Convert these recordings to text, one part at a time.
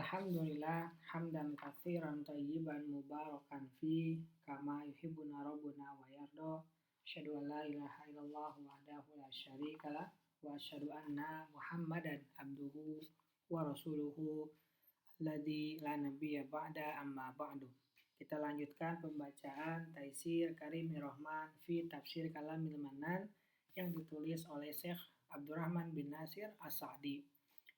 Alhamdulillah hamdan katsiran thayyiban mubarakan fi kama yuhibbuna rabbuna wa yarda. Asyhadu an la ilaha illallah wahdahu la syarikalah wa asyhadu anna Muhammadan abduhu wa rasuluhu alladzi la nabiyya ba'da amma ba'du. Kita lanjutkan pembacaan Taisir Karimir Rahman fi Tafsir Kalamil Manan yang ditulis oleh Syekh Abdurrahman bin Nasir As-Sa'di.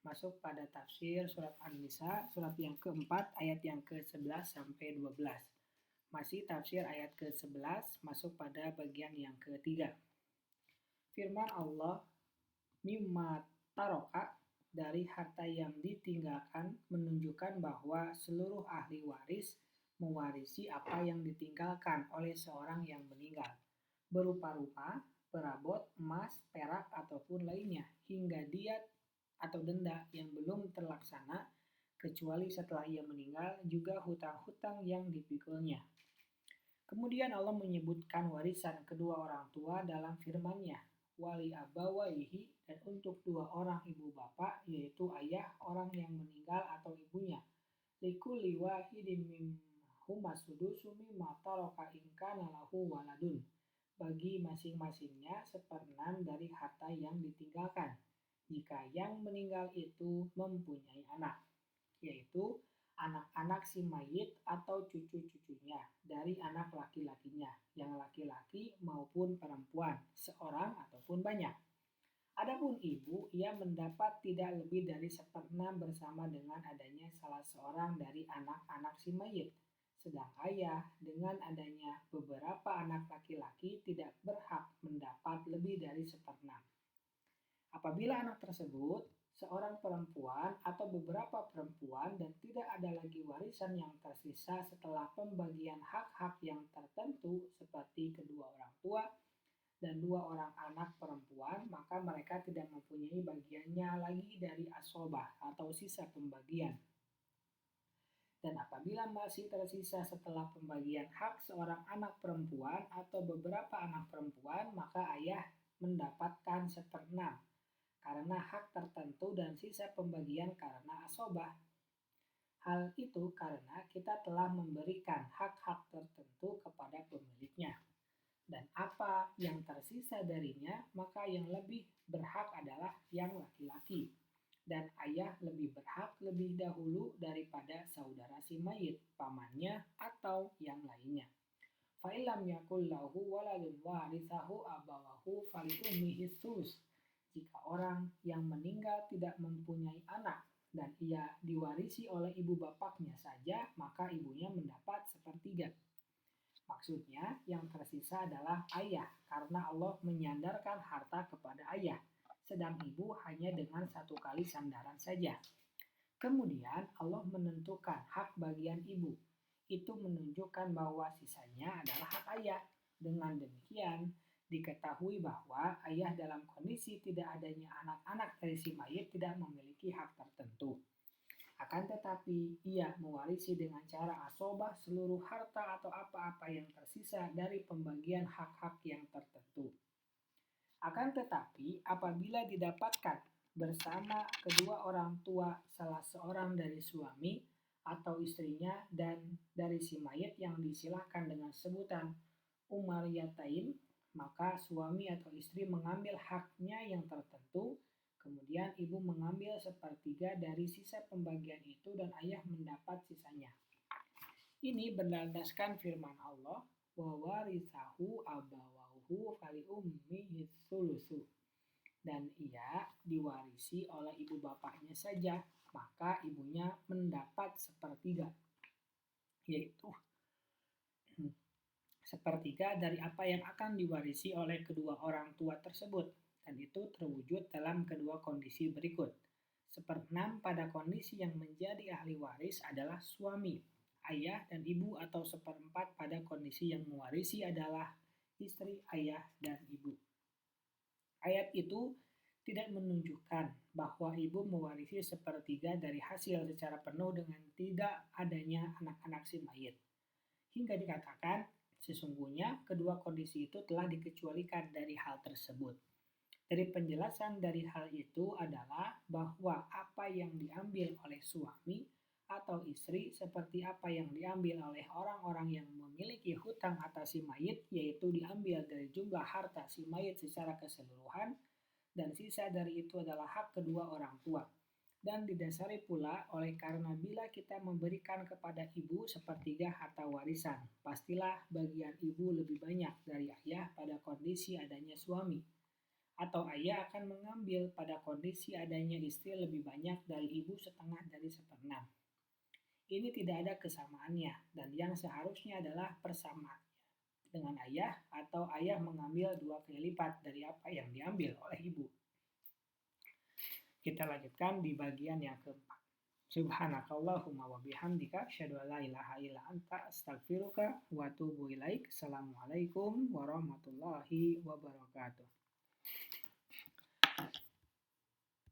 Masuk pada tafsir surat An-Nisa, surat yang keempat, ayat yang ke-11 sampai 12. Masih tafsir ayat ke-11, masuk pada bagian yang ketiga. Firman Allah, mimma taroka, dari harta yang ditinggalkan, menunjukkan bahwa seluruh ahli waris mewarisi apa yang ditinggalkan oleh seorang yang meninggal, berupa rumah, perabot, emas, perak, ataupun lainnya, hingga diat atau denda yang belum terlaksana kecuali setelah ia meninggal, juga hutang-hutang yang dipikulnya. Kemudian Allah menyebutkan warisan kedua orang tua dalam firman-Nya, wali abawaihi, dan untuk dua orang ibu bapak, yaitu ayah orang yang meninggal atau ibunya, likulli wahidin minhuma sudusu mimma taraka in kana lahu waladun, bagi masing-masingnya seperenam dari harta yang ditinggalkan jika yang meninggal itu mempunyai anak, yaitu anak-anak si mayit atau cucu-cucunya dari anak laki-lakinya, yang laki-laki maupun perempuan, seorang ataupun banyak. Adapun ibu, ia mendapat tidak lebih dari seperenam bersama dengan adanya salah seorang dari anak-anak si mayit. Sedang ayah dengan adanya beberapa anak laki-laki tidak berhak mendapat lebih dari seperenam. Apabila anak tersebut seorang perempuan atau beberapa perempuan dan tidak ada lagi warisan yang tersisa setelah pembagian hak-hak yang tertentu seperti kedua orang tua dan dua orang anak perempuan, maka mereka tidak mempunyai bagiannya lagi dari asobah atau sisa pembagian. Dan apabila masih tersisa setelah pembagian hak seorang anak perempuan atau beberapa anak perempuan, maka ayah mendapatkan seperenam karena hak tertentu dan sisa pembagian karena asobah. Hal itu karena kita telah memberikan hak-hak tertentu kepada pemiliknya. Dan apa yang tersisa darinya, maka yang lebih berhak adalah yang laki-laki. Dan ayah lebih berhak lebih dahulu daripada saudara si mayit, pamannya, atau yang lainnya. Fa'ilam yakul lahu waladun warithahu abawahu faliummihi sulus. Jika orang yang meninggal tidak mempunyai anak dan ia diwarisi oleh ibu bapaknya saja, maka ibunya mendapat sepertiga. Maksudnya yang tersisa adalah ayah, karena Allah menyandarkan harta kepada ayah, sedang ibu hanya dengan satu kali sandaran saja. Kemudian Allah menentukan hak bagian ibu. Itu menunjukkan bahwa sisanya adalah hak ayah. Dengan demikian, diketahui bahwa ayah dalam kondisi tidak adanya anak-anak dari si mayit tidak memiliki hak tertentu. Akan tetapi, ia mewarisi dengan cara asobah seluruh harta atau apa-apa yang tersisa dari pembagian hak-hak yang tertentu. Akan tetapi, apabila didapatkan bersama kedua orang tua salah seorang dari suami atau istrinya dan dari si mayit yang disilahkan dengan sebutan umariyatain, maka suami atau istri mengambil haknya yang tertentu, kemudian ibu mengambil sepertiga dari sisa pembagian itu dan ayah mendapat sisanya. Ini berdasarkan firman Allah, wa warithahu abawahu faliummihi tsulusu. Dan ia diwarisi oleh ibu bapaknya saja, maka ibunya mendapat sepertiga, yaitu sepertiga dari apa yang akan diwarisi oleh kedua orang tua tersebut, dan itu terwujud dalam kedua kondisi berikut. Seperenam pada kondisi yang menjadi ahli waris adalah suami, ayah, dan ibu, atau seperempat pada kondisi yang mewarisi adalah istri, ayah, dan ibu. Ayat itu tidak menunjukkan bahwa ibu mewarisi sepertiga dari hasil secara penuh dengan tidak adanya anak-anak si mayit. Hingga dikatakan, sesungguhnya kedua kondisi itu telah dikecualikan dari hal tersebut. Dari penjelasan dari hal itu adalah bahwa apa yang diambil oleh suami atau istri seperti apa yang diambil oleh orang-orang yang memiliki hutang atas si mayit, yaitu diambil dari jumlah harta si mayit secara keseluruhan, dan sisa dari itu adalah hak kedua orang tua. Dan didasari pula oleh karena bila kita memberikan kepada ibu sepertiga harta warisan, pastilah bagian ibu lebih banyak dari ayah pada kondisi adanya suami. Atau ayah akan mengambil pada kondisi adanya istri lebih banyak dari ibu setengah dari seperenam. Ini tidak ada kesamaannya, dan yang seharusnya adalah persamaannya dengan ayah, atau ayah mengambil 2 kali lipat dari apa yang diambil oleh ibu. Kita lanjutkan di bagian yang keempat. Subhanakallahumma wa bihamdika asyhadu an la ilaha illa anta astaghfiruka wa atubu ilaik. Assalamualaikum warahmatullahi wabarakatuh.